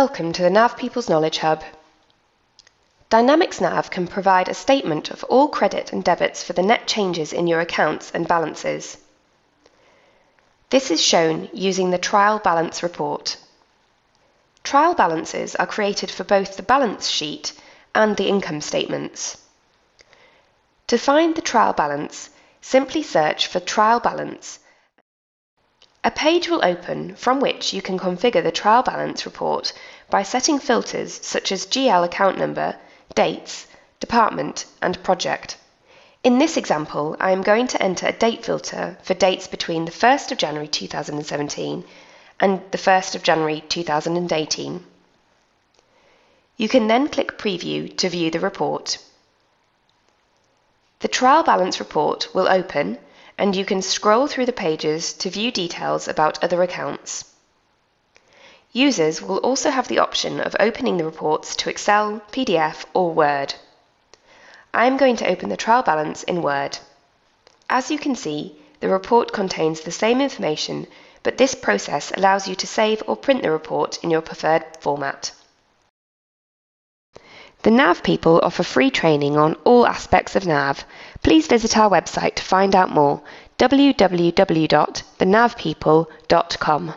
Welcome to the NAV People's Knowledge Hub. Dynamics NAV can provide a statement of all credit and debits for the net changes in your accounts and balances. This is shown using the trial balance report. Trial balances are created for both the balance sheet and the income statements. To find the trial balance, simply search for trial balance. A page will open from which you can configure the trial balance report by setting filters such as GL account number, dates, department, and project. In this example, I am going to enter a date filter for dates between the 1st of January 2017 and the 1st of January 2018. You can then click Preview to view the report. The trial balance report will open, and you can scroll through the pages to view details about other accounts. Users will also have the option of opening the reports to Excel, PDF, or Word. I am going to open the trial balance in Word. As you can see, the report contains the same information, but this process allows you to save or print the report in your preferred format. The NAV people offer free training on all aspects of NAV. Please visit our website to find out more, www.thenavpeople.com.